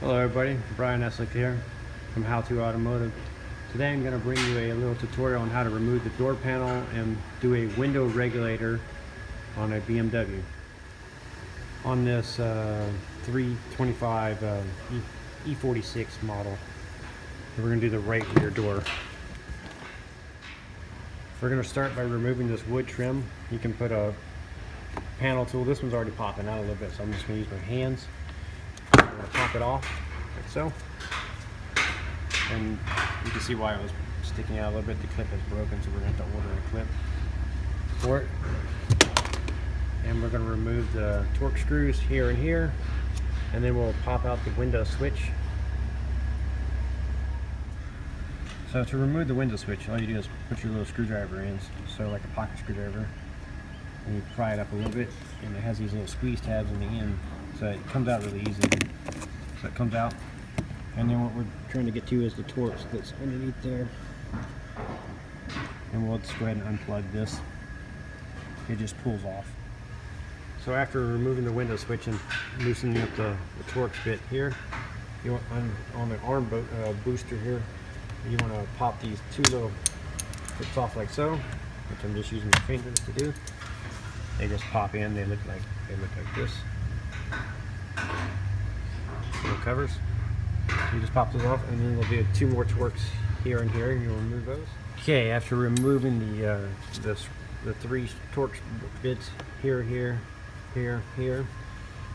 Hello everybody, Brian Eslick here from How To Automotive. Today I'm going to bring you a little tutorial on how to remove the door panel and do a window regulator on a BMW. On this 325 E46 model, we're going to do the right rear door. We're going to start by removing this wood trim. You can put a panel tool. This one's already popping out a little bit, so I'm just going to use my hands. I'm going to pop it off like so, and you can see why it was sticking out a little bit. The clip is broken, so we're going to have to order a clip for it. And we're going to remove the torque screws here and here, and then we'll pop out the window switch. So to remove the window switch, all you do is put your little screwdriver in, so like a pocket screwdriver, and you pry it up a little bit, and it has these little squeeze tabs in the end, so it comes out really easy. So it comes out, and then what we're trying to get to is the torque that's underneath there. And we'll just go ahead and unplug this. It just pulls off. So after removing the window switch and loosening up the torque bit here, you want on the arm booster here, you want to pop these two little clips off like so, which I'm just using my fingers to do. They just pop in. They look like this. Little covers. You just pop those off, and then there'll be two more torques here and here, and you'll remove those. Okay, after removing the three torque bits here, here,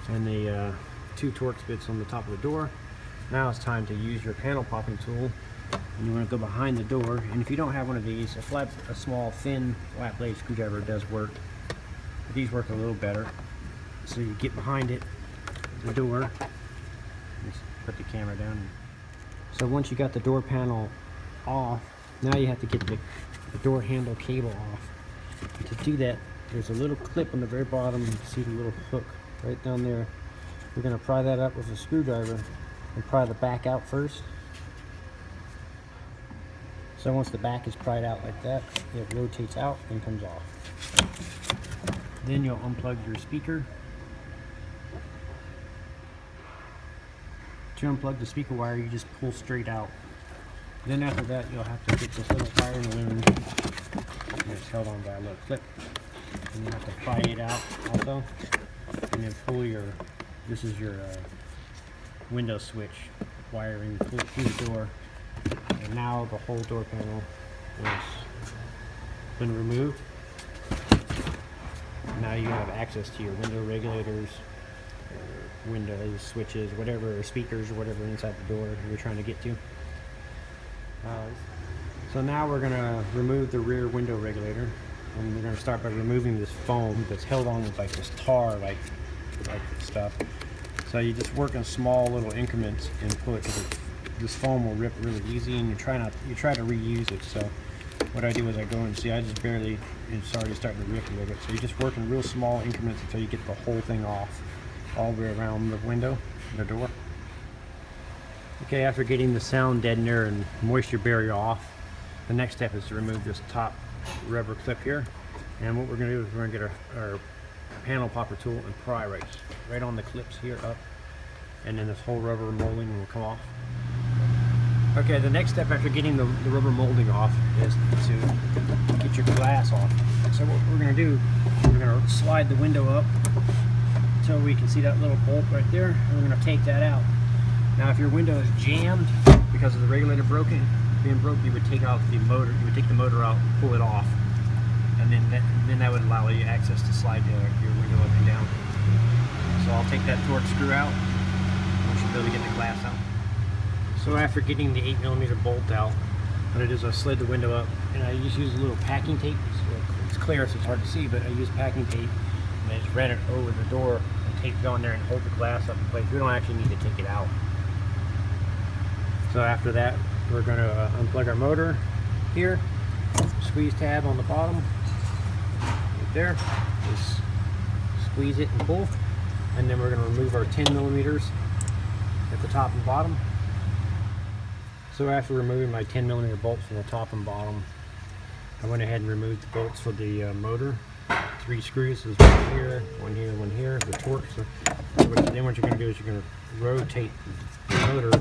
and the two torque bits on the top of the door, now it's time to use your panel popping tool. And you want to go behind the door, and if you don't have one of these, a small thin flat blade screwdriver does work. But these work a little better. So you get behind it, the door. Just put the camera down. So once you got the door panel off, now you have to get the door handle cable off. To do that, there's a little clip on the very bottom. You can see the little hook right down there. We're going to pry that up with a screwdriver and pry the back out first. So once the back is pried out like that, it rotates out and comes off. Then you'll unplug your speaker. To unplug the speaker wire, you just pull straight out. Then after that, you'll have to get this little wiring loom, and it's held on by a little clip. And you have to pry it out also, and then pull this is your window switch wiring, pull it through the door. And now the whole door panel has been removed. Now you have access to your window regulators, or windows, switches, whatever, or speakers, or whatever inside the door you're trying to get to. So now we're going to remove the rear window regulator, and we're going to start by removing this foam that's held on with like this tar, like stuff. So you just work in small little increments and pull it, because this foam will rip really easy, and you try to reuse it. So what I do is I go and see, I just barely, it's already starting to rip a little bit. So you just work in real small increments until you get the whole thing off, all the way around the window, the door. Okay, after getting the sound deadener and moisture barrier off, the next step is to remove this top rubber clip here. And what we're going to do is we're going to get our panel popper tool and pry right on the clips here up, and then this whole rubber molding will come off. Okay, the next step after getting the rubber molding off is to get your glass off. So what we're going to do, we're going to slide the window up until we can see that little bolt right there, and we're going to take that out. Now if your window is jammed because of the regulator being broke, you would take out the motor, you would take the motor out and pull it off, and then that would allow you access to slide your window up and down. So I'll take that torque screw out, and we should be able to get the glass out. So after getting the 8mm bolt out, what I do is I slid the window up, and I just use a little packing tape. It's clear, so it's hard to see, but I use packing tape, and I just ran it over the door and taped it on there and hold the glass up in place. We don't actually need to take it out. So after that, we're going to unplug our motor here, squeeze tab on the bottom, right there, just squeeze it and pull, and then we're going to remove our 10mm at the top and bottom. So after removing my 10mm bolts from the top and bottom, I went ahead and removed the bolts for the motor. 3 screws. There's one here, one here, one here. The torque. So then what you're going to do is you're going to rotate the motor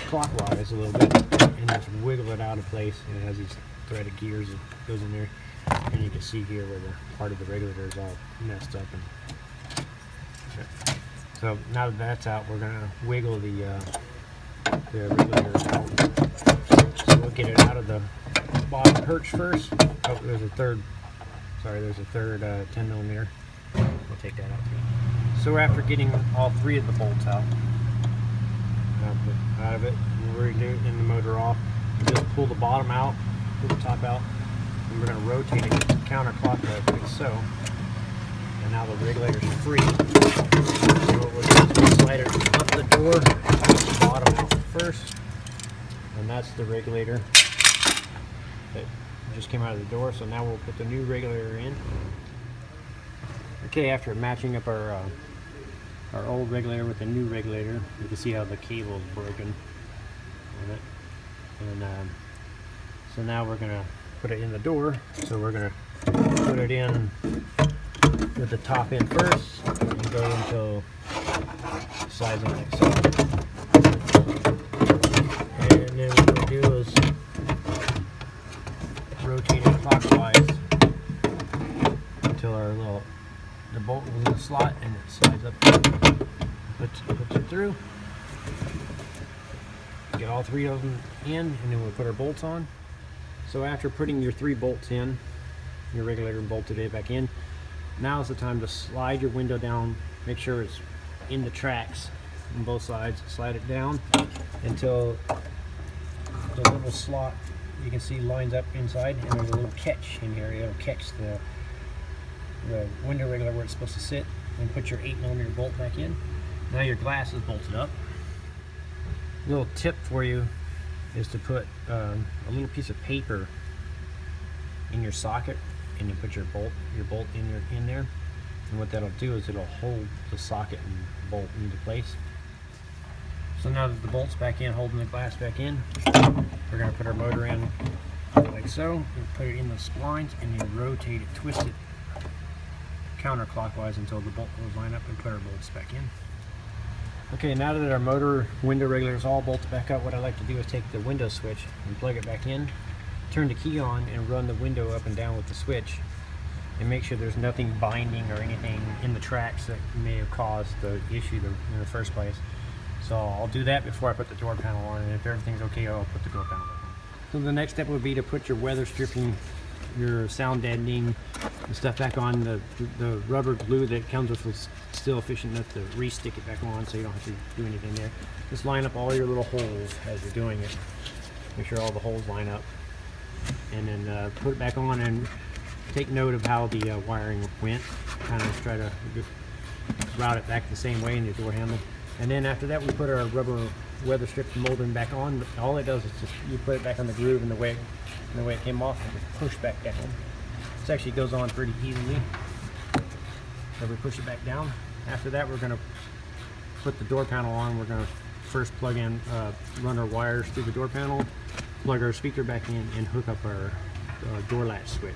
clockwise a little bit and just wiggle it out of place. And it has these threaded gears that goes in there, and you can see here where the part of the regulator is all messed up. And so now that that's out, we're going to wiggle the regulator out. So we'll get it out of the bottom perch first. Oh, there's a third 10 millimeter. We'll take that out too. So after getting all 3 of the bolts out of it, we're going to do in the motor off. Just pull the bottom out, pull the top out, and we're going to rotate it counterclockwise like so. And now the regulator's free. So what we'll do is slide it up the door, pull the bottom out first, and that's the regulator that just came out of the door. So now we'll put the new regulator in. Okay, after matching up our old regulator with the new regulator, you can see how the cable is broken on it. And so now we're going to put it in the door. So we're going to put it in with the top in first and go until it slides in like so. And then what we'll do is rotate it clockwise until the bolt was in the slot, and it slides up, puts it through. Get all 3 of them in, and then we'll put our bolts on. So after putting your 3 bolts in, your regulator bolted it back in, now is the time to slide your window down. Make sure it's in the tracks on both sides. Slide it down until the little slot you can see lines up inside, and there's a little catch in here. It'll catch the window regulator where it's supposed to sit, and put your 8 millimeter bolt back in. Now your glass is bolted up. A little tip for you is to put a little piece of paper in your socket, and you put your bolt in there, and what that'll do is it'll hold the socket and bolt into place. So now that the bolt's back in, holding the glass back in, we're going to put our motor in like so, and put it in the splines, and then rotate it, twist it counterclockwise until the bolt will line up, and put our bolts back in. Okay, now that our motor window regulator is all bolted back up, what I like to do is take the window switch and plug it back in, turn the key on, and run the window up and down with the switch, and make sure there's nothing binding or anything in the tracks that may have caused the issue in the first place. So I'll do that before I put the door panel on, and if everything's okay, I'll put the door panel back on. So the next step would be to put your weather stripping, your sound deadening and stuff back on. The rubber glue that comes with was still efficient enough to re-stick it back on, so you don't have to do anything there. Just line up all your little holes as you're doing it. Make sure all the holes line up, and then put it back on, and take note of how the wiring went. Kind of try to route it back the same way in your door handle. And then after that, we put our rubber weather strip molding back on. All it does is just you put it back on the groove, and the way it came off, and just push back down. This actually goes on pretty easily. So we push it back down. After that, we're going to put the door panel on. We're going to first plug in, run our wires through the door panel, plug our speaker back in, and hook up our door latch switch.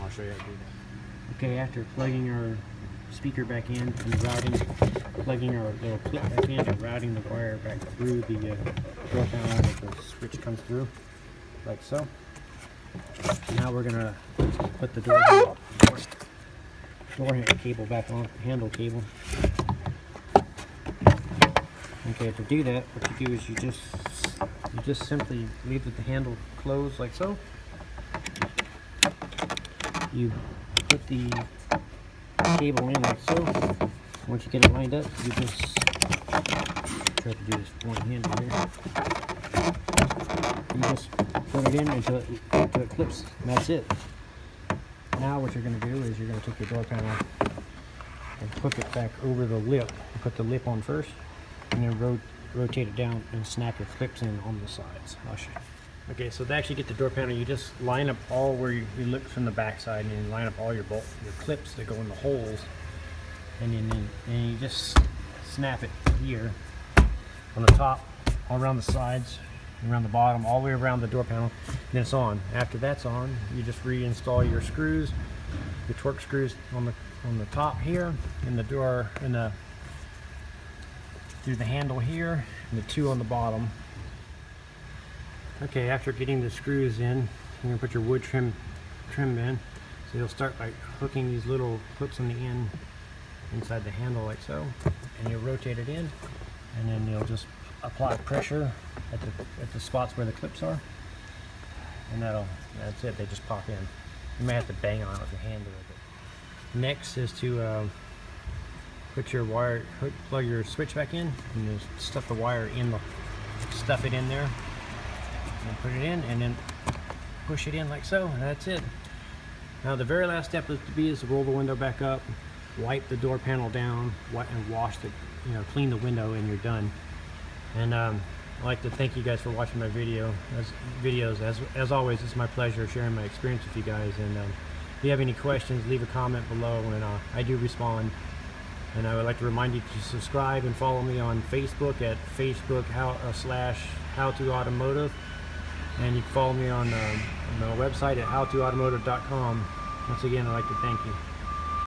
I'll show you how to do that. Okay, after plugging our speaker back in and routing, plugging our little clip back in and routing the wire back through the door panel where the switch comes through, like so. Now we're going to put the door cable back on, handle cable. Okay, to do that, what you do is you just simply leave the handle closed like so. You put the cable in like so. Once you get it lined up, you just try to do this one-handed here. You just put it in until it clips, and that's it. Now what you're going to do is you're going to take your door panel and hook it back over the lip. Put the lip on first, and then rotate it down and snap your clips in on the sides. I'll show you. Okay, so to actually get the door panel, you just line up all where you look from the back side, and you line up all your clips that go in the holes, and then you just snap it here on the top, all around the sides, around the bottom, all the way around the door panel, then it's on. After that's on, you just reinstall your screws, the torque screws on the top here, and the door, and the through the handle here, and the 2 on the bottom. Okay, after getting the screws in, you're gonna put your wood trim in. So you'll start by hooking these little clips on the end inside the handle like so, and you'll rotate it in, and then you'll just apply pressure at the spots where the clips are, and that's it. They just pop in. You may have to bang on it with your hand a little bit. Next is to put your wire, plug your switch back in, and just stuff the wire in stuff it in there, and put it in, and then push it in like so, and that's it. Now the very last step is to roll the window back up, wipe the door panel down, and wash clean the window, and you're done. And I'd like to thank you guys for watching my videos. As always, it's my pleasure sharing my experience with you guys. And if you have any questions, leave a comment below, and I do respond. And I would like to remind you to subscribe and follow me on Facebook at /howtoautomotive. And you can follow me on the website at howtoautomotive.com. Once again, I'd like to thank you.